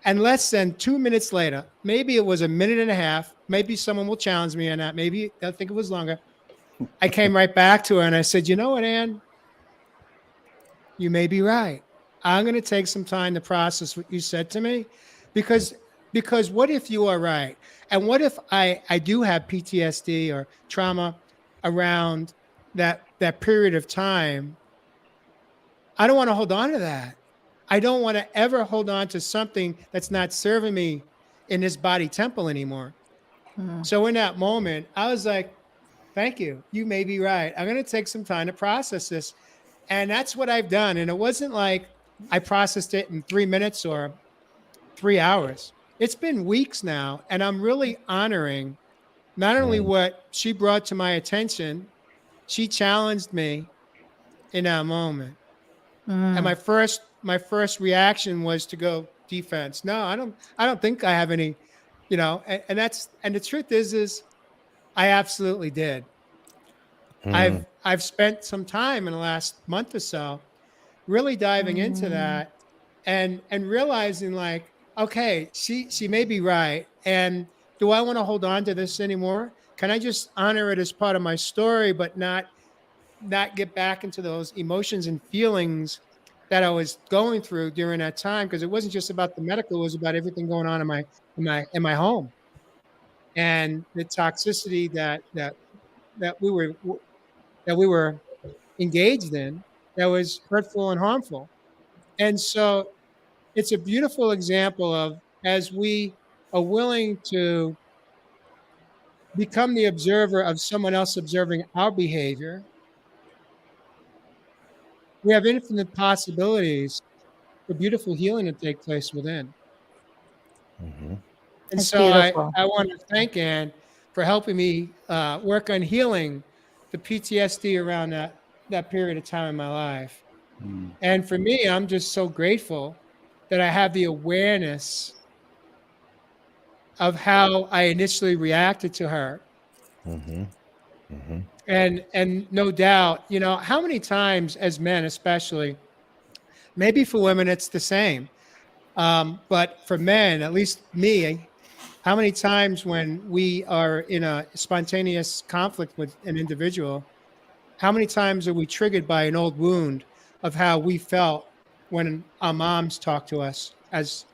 S1: And less than 2 minutes later, maybe it was a minute and a half, maybe someone will challenge me on that, maybe they'll think it was longer. I came right back to her and I said, you know what, Ann? You may be right. I'm going to take some time to process what you said to me, because what if you are right? And what if I do have PTSD or trauma around that period of time? I don't want to hold on to that. I don't want to ever hold on to something that's not serving me in this body temple anymore. So in that moment, I was like, thank you. You may be right. I'm going to take some time to process this. And that's what I've done. And it wasn't like I processed it in 3 minutes or 3 hours. It's been weeks now. And I'm really honoring not only what she brought to my attention, she challenged me in that moment. And my first reaction was to go defense. No, I don't think I have any, and the truth is I absolutely did. I've spent some time in the last month or so really diving into that and realizing, like, okay, she may be right. And do I want to hold on to this anymore? Can I just honor it as part of my story, but not get back into those emotions and feelings that I was going through during that time? Because it wasn't just about the medical, it was about everything going on in my home, and the toxicity that we were engaged in that was hurtful and harmful. And so it's a beautiful example of, as we are willing to become the observer of someone else observing our behavior, we have infinite possibilities for beautiful healing to take place within. And
S2: That's
S1: so
S2: beautiful.
S1: I want to thank Ann for helping me work on healing the PTSD around that period of time in my life. And for me, I'm just so grateful that I have the awareness of how I initially reacted to her. And no doubt, how many times as men, especially, maybe for women, it's the same. But for men, at least me, how many times when we are in a spontaneous conflict with an individual, how many times are we triggered by an old wound of how we felt when our moms talked to us as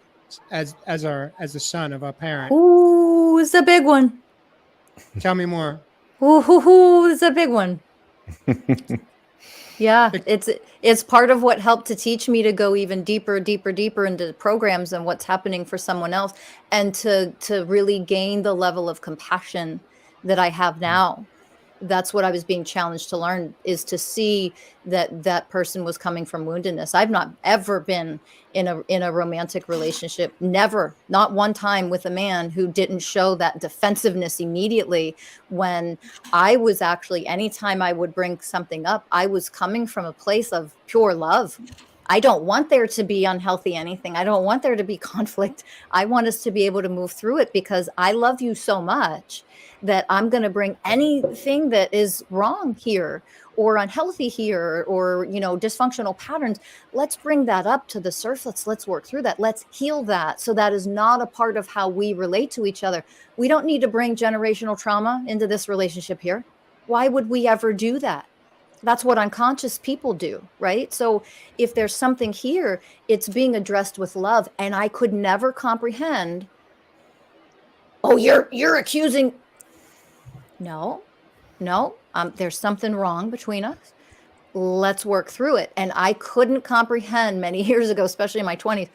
S1: the son of our parent?
S2: Ooh, it's a big one.
S1: Tell me more.
S2: Ooh, it's a big one. Yeah, it's part of what helped to teach me to go even deeper into programs and what's happening for someone else, and to really gain the level of compassion that I have now. That's what I was being challenged to learn, is to see that person was coming from woundedness. I've not ever been in a romantic relationship, never, not one time, with a man who didn't show that defensiveness immediately, when I was actually, anytime I would bring something up, I was coming from a place of pure love. I don't want there to be unhealthy anything. I don't want there to be conflict. I want us to be able to move through it because I love you so much that I'm going to bring anything that is wrong here or unhealthy here or, dysfunctional patterns. Let's bring that up to the surface. Let's work through that. Let's heal that. So that is not a part of how we relate to each other. We don't need to bring generational trauma into this relationship here. Why would we ever do that? That's what unconscious people do, right? So if there's something here, it's being addressed with love. And I could never comprehend, oh, you're accusing. No, there's something wrong between us. Let's work through it. And I couldn't comprehend many years ago, especially in my 20s,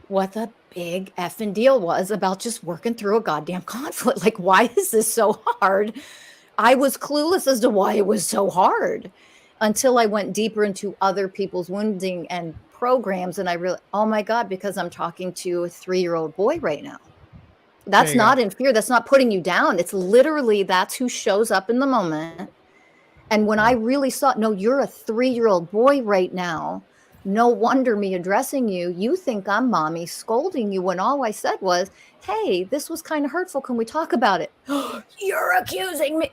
S2: what the big effing deal was about just working through a goddamn conflict. Like, why is this so hard? I was clueless as to why it was so hard until I went deeper into other people's wounding and programs. And I realized, oh my God, because I'm talking to a 3-year-old boy right now. That's not in fear. That's not putting you down. It's literally, that's who shows up in the moment. And when I really saw, no, you're a 3-year-old boy right now. No wonder me addressing you. You think I'm mommy scolding you when all I said was, hey, this was kind of hurtful. Can we talk about it? You're accusing me.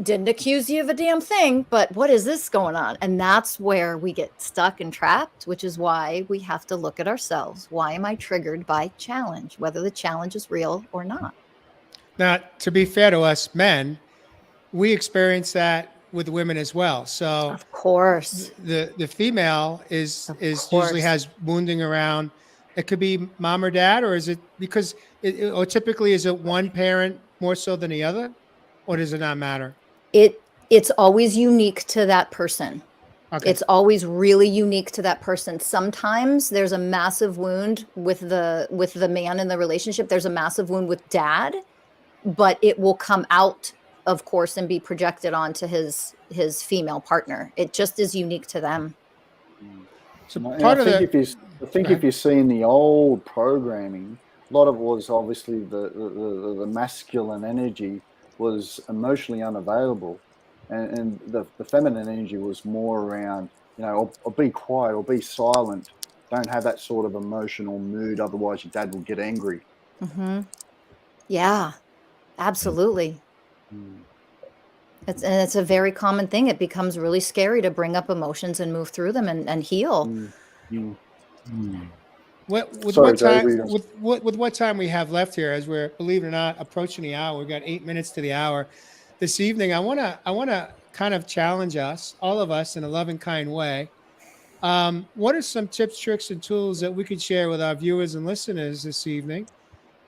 S2: Didn't accuse you of a damn thing, but what is this going on? And that's where we get stuck and trapped, which is why we have to look at ourselves. Why am I triggered by challenge, whether the challenge is real or not?
S1: Now, to be fair to us men, we experience that with women as well. So
S2: of course,
S1: the female is usually has wounding around. It could be mom or dad, or is it because or typically is it one parent more so than the other, or does it not matter?
S2: It's always unique to that person. Okay. It's always really unique to that person. Sometimes there's a massive wound with the man in the relationship. There's a massive wound with dad, but it will come out, of course, and be projected onto his female partner. It just is unique to them.
S4: So if you're seeing the old programming, a lot of it was obviously the masculine energy was emotionally unavailable, and the feminine energy was more around, or be quiet or be silent. Don't have that sort of emotional mood, otherwise your dad will get angry.
S2: Mm-hmm. Yeah, absolutely. It's a very common thing. It becomes really scary to bring up emotions and move through them and heal.
S1: With what time we have left here, as we're, believe it or not, approaching the hour. We've got 8 minutes to the hour. This evening, I wanna kind of challenge us, all of us, in a loving, kind way. What are some tips, tricks, and tools that we could share with our viewers and listeners this evening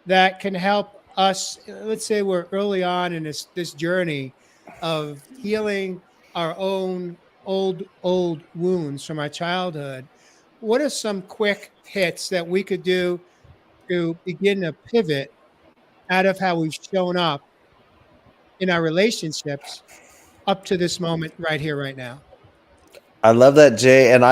S1: that can help us? Let's say we're early on in this journey of healing our own old wounds from our childhood. What are some quick hits that we could do to begin to pivot out of how we've shown up in our relationships up to this moment right here, right now?
S3: I love that, Jay. And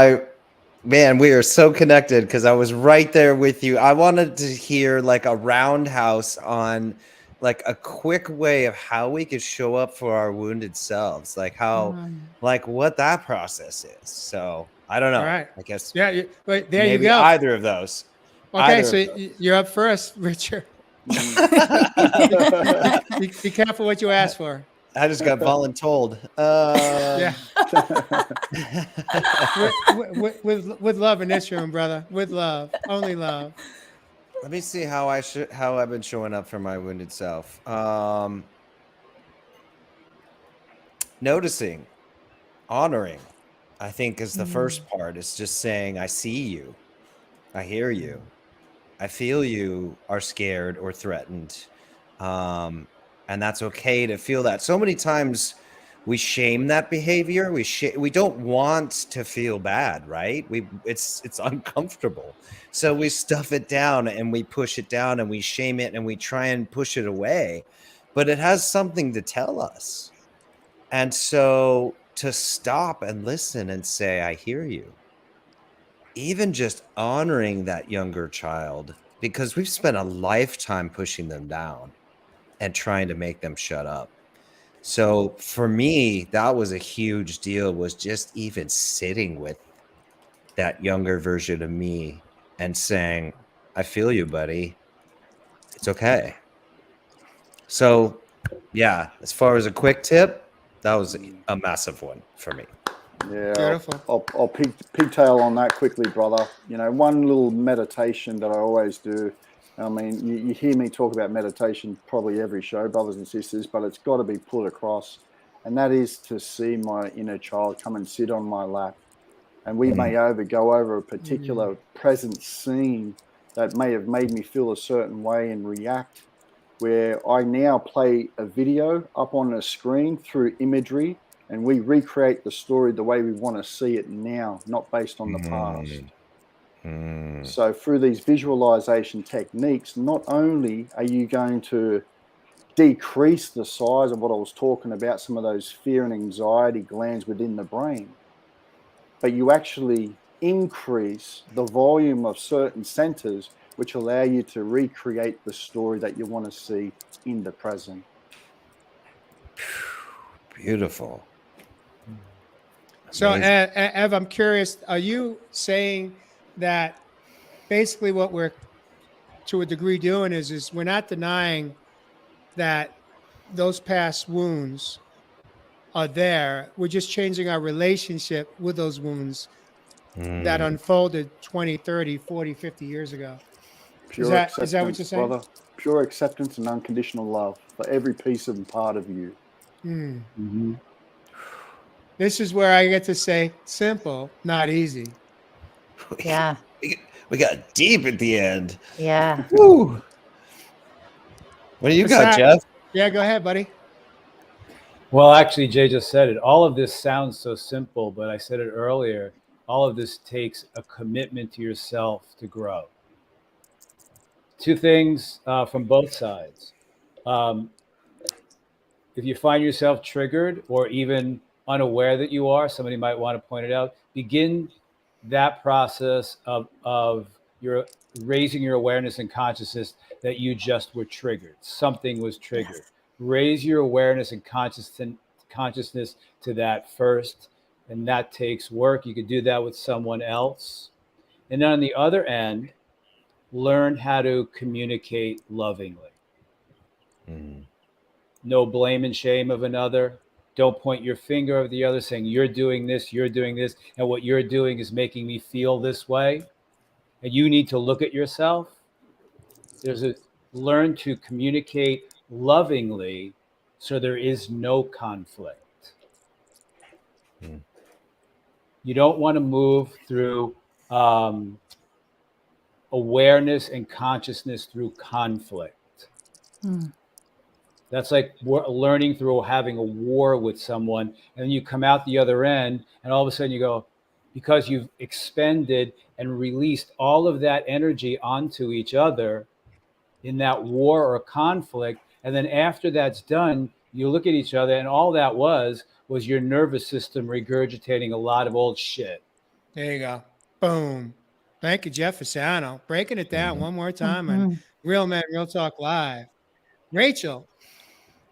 S3: man, we are so connected because I was right there with you. I wanted to hear like a roundhouse on like a quick way of how we could show up for our wounded selves, like how, like what that process is. So I don't know.
S1: All right.
S3: I guess.
S1: Yeah. But there
S3: maybe
S1: you go.
S3: Either of those.
S1: Okay. So you're up first, Richard. Be careful what you ask for.
S3: I just got voluntold.
S1: Yeah. with love in this room, brother. With love, only love.
S3: Let me see how I've been showing up for my wounded self. Noticing, honoring, I think is the first part. It's just saying, I see you, I hear you, I feel you are scared or threatened. And that's okay to feel that. So many times we shame that behavior. We don't want to feel bad, right? It's uncomfortable. So we stuff it down and we push it down and we shame it and we try and push it away. But it has something to tell us. And so to stop and listen and say, I hear you. Even just honoring that younger child, because we've spent a lifetime pushing them down and trying to make them shut up. So for me, that was a huge deal, was just even sitting with that younger version of me and saying, I feel you, buddy. It's okay. So, yeah, as far as a quick tip, that was a massive one for me.
S4: Yeah,
S1: Beautiful.
S4: I'll pigtail on that quickly, brother. You know, one little meditation that I always do. I mean, you hear me talk about meditation probably every show, brothers and sisters, but it's got to be put across. And that is to see my inner child come and sit on my lap. And we may go over a particular present scene that may have made me feel a certain way and react, where I now play a video up on a screen through imagery, and we recreate the story the way we want to see it now, not based on the past. So through these visualization techniques, not only are you going to decrease the size of what I was talking about, some of those fear and anxiety glands within the brain, but you actually increase the volume of certain centers which allow you to recreate the story that you want to see in the present.
S3: Beautiful.
S1: So,
S3: Amazing.
S1: Ev, I'm curious, are you saying that basically what we're to a degree doing is we're not denying that those past wounds are there. We're just changing our relationship with those wounds that unfolded 20, 30, 40, 50 years ago.
S4: Pure
S1: Is that
S4: acceptance,
S1: what you're saying?
S4: brother. Pure acceptance and unconditional love for every piece and part of you.
S1: This is where I get to say simple, not easy.
S2: Yeah.
S3: We got deep at the end.
S2: Yeah.
S3: Woo. What do you got, Jeff?
S1: Yeah, go ahead, buddy.
S5: Well, actually, Jay just said it. All of this sounds so simple, but I said it earlier. All of this takes a commitment to yourself to grow. Two things from both sides. If you find yourself triggered or even unaware that you are, somebody might want to point it out. Begin that process of your raising your awareness and consciousness that you just were triggered. Something was triggered. Yes. Raise your awareness and consciousness to that first, and that takes work. You could do that with someone else. And then on the other end, learn how to communicate lovingly. No blame and shame of another. Don't point your finger of the other saying, you're doing this, and what you're doing is making me feel this way. And you need to look at yourself. Learn to communicate lovingly so there is no conflict. You don't want to move through awareness and consciousness through conflict. That's like learning through having a war with someone, and then you come out the other end, and all of a sudden you go, because you've expended and released all of that energy onto each other in that war or conflict, and then after that's done, you look at each other, and all that was your nervous system regurgitating a lot of old shit.
S1: There you go. Boom. Thank you, Jeff Fasano. Breaking it down one more time on Real Men, Real Talk Live. Rachel,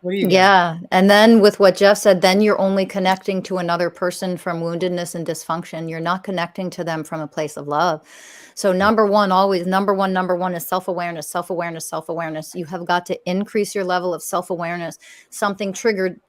S1: what do you got?
S2: Yeah. And then with what Jeff said, then you're only connecting to another person from woundedness and dysfunction. You're not connecting to them from a place of love. So number one is self-awareness, self-awareness, self-awareness. You have got to increase your level of self-awareness. Something triggered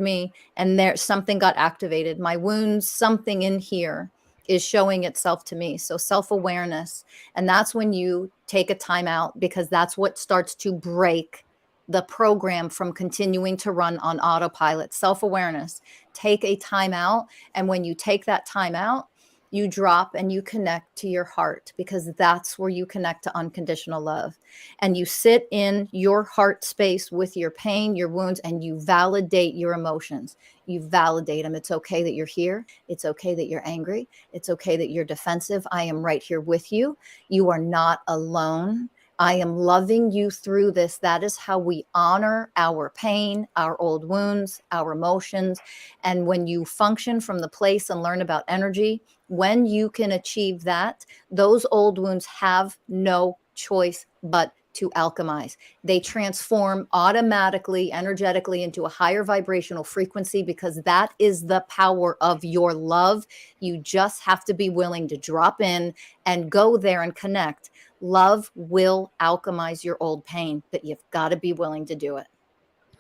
S2: me, and there something got activated. My wounds, something in here is showing itself to me. So self-awareness. And that's when you take a time out, because that's what starts to break the program from continuing to run on autopilot. Self-awareness. Take a time out. And when you take that time out, you drop and you connect to your heart, because that's where you connect to unconditional love. And you sit in your heart space with your pain, your wounds, and you validate your emotions. You validate them. It's okay that you're here. It's okay that you're angry. It's okay that you're defensive. I am right here with you. You are not alone. I am loving you through this. That is how we honor our pain, our old wounds, our emotions. And when you function from the place and learn about energy, when you can achieve that, those old wounds have no choice but to alchemize. They transform automatically, energetically into a higher vibrational frequency because that is the power of your love. You just have to be willing to drop in and go there and connect. Love will alchemize your old pain, but you've got to be willing to do it.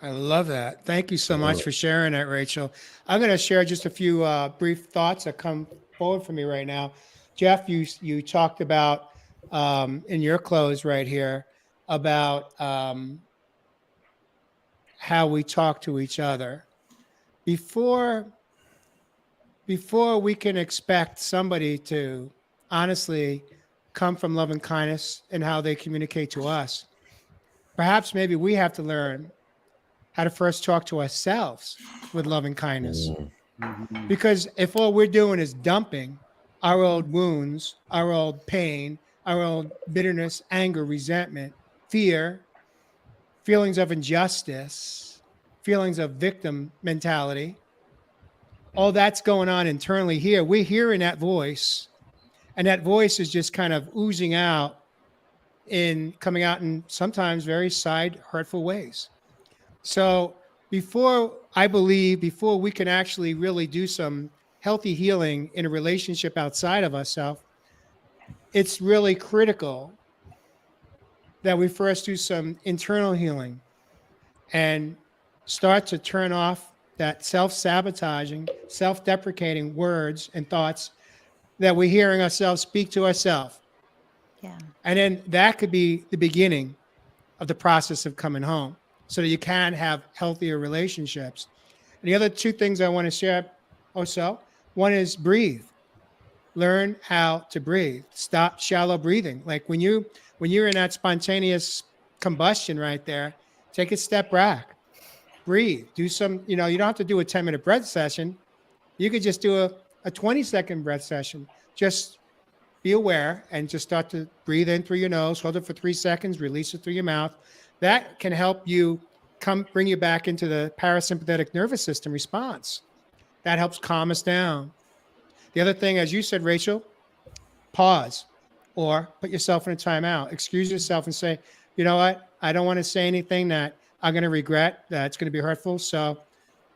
S1: I love that. Thank you so much for sharing that, Rachel. I'm going to share just a few brief thoughts that come forward for me right now. Jeff, you talked about in your close right here about how we talk to each other. Before we can expect somebody to honestly come from love and kindness and how they communicate to us, perhaps maybe we have to learn how to first talk to ourselves with love and kindness. Because if all we're doing is dumping our old wounds, our old pain, our old bitterness, anger, resentment, fear, feelings of injustice, feelings of victim mentality, all that's going on internally here, we're hearing that voice, and that voice is just kind of oozing out coming out in sometimes very side hurtful ways. So before we can actually really do some healthy healing in a relationship outside of ourselves, it's really critical that we first do some internal healing and start to turn off that self-sabotaging, self-deprecating words and thoughts that we're hearing ourselves speak to ourselves.
S2: Yeah.
S1: And then that could be the beginning of the process of coming home, so that you can have healthier relationships. And the other two things I want to share also, one is breathe. Learn how to breathe. Stop shallow breathing. Like when you're in that spontaneous combustion right there, take a step back, breathe, do some, you don't have to do a 10-minute breath session. You could just do a 20-second breath session. Just be aware and just start to breathe in through your nose, hold it for 3 seconds, release it through your mouth. That can help you bring you back into the parasympathetic nervous system response. That helps calm us down. The other thing, as you said, Rachel, pause or put yourself in a timeout. Excuse yourself and say, you know what? I don't want to say anything that I'm going to regret, that's going to be hurtful. So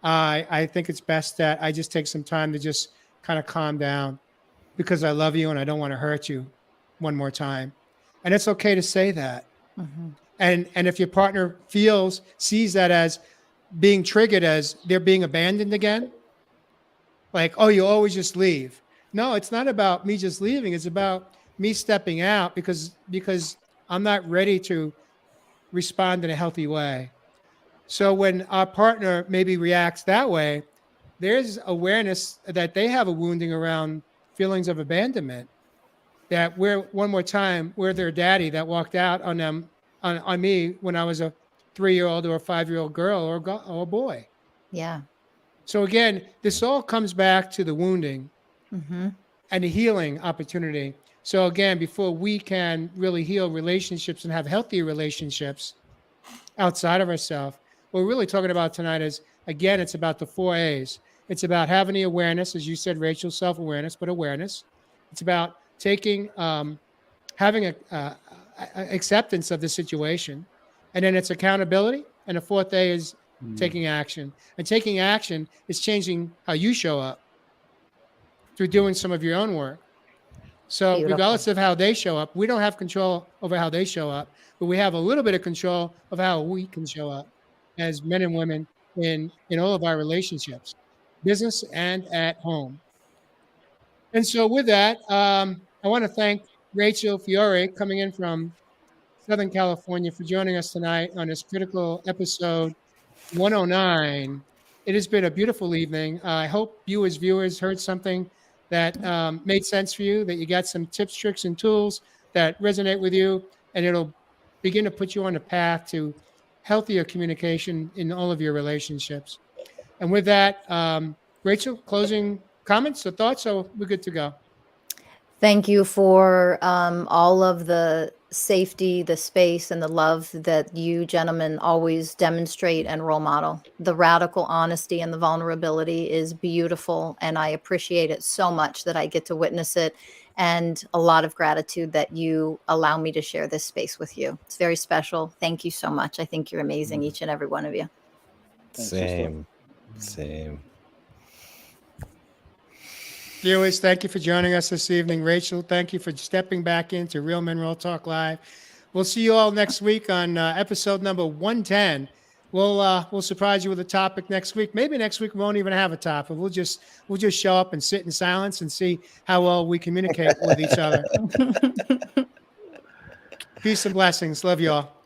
S1: I think it's best that I just take some time to just kind of calm down because I love you and I don't want to hurt you one more time. And it's okay to say that. Mm-hmm. And if your partner sees that as being triggered, as they're being abandoned again, like, oh, you always just leave. No, it's not about me just leaving. It's about me stepping out because I'm not ready to respond in a healthy way. So when our partner maybe reacts that way, there's awareness that they have a wounding around feelings of abandonment, that we're their daddy that walked out on them, on me when I was a 3-year-old or a 5-year-old girl or a boy.
S2: Yeah.
S1: So again, this all comes back to the wounding and the healing opportunity. So again, before we can really heal relationships and have healthy relationships outside of ourselves, what we're really talking about tonight is, again, it's about the 4 A's. It's about having the awareness, as you said, Rachel, self-awareness, but awareness. It's about having a acceptance of the situation. And then it's accountability. And the 4th A is taking action. And taking action is changing how you show up through doing some of your own work. So
S2: Beautiful.
S1: Regardless of how they show up, we don't have control over how they show up, but we have a little bit of control of how we can show up as men and women in all of our relationships, business and at home. And so with that, I want to thank Rachel Fiori coming in from Southern California for joining us tonight on this critical episode 109. It has been a beautiful evening. I hope you as viewers heard something that made sense for you, that you got some tips, tricks, and tools that resonate with you, and it'll begin to put you on the path to healthier communication in all of your relationships. And with that, Rachel, closing comments or thoughts, so we're good to go.
S2: Thank you for all of the safety, the space, and the love that you gentlemen always demonstrate and role model. The radical honesty and the vulnerability is beautiful, and I appreciate it so much that I get to witness it and a lot of gratitude that you allow me to share this space with you. It's very special. Thank you so much. I think you're amazing, each and every one of you.
S4: Thanks, sister.
S3: Same.
S1: Viewers, thank you for joining us this evening. Rachel, thank you for stepping back into Real Men Real Talk Live. We'll see you all next week on episode number 110. We'll surprise you with a topic next week. Maybe next week we won't even have a topic. We'll just show up and sit in silence and see how well we communicate with each other. Peace and blessings. Love you all.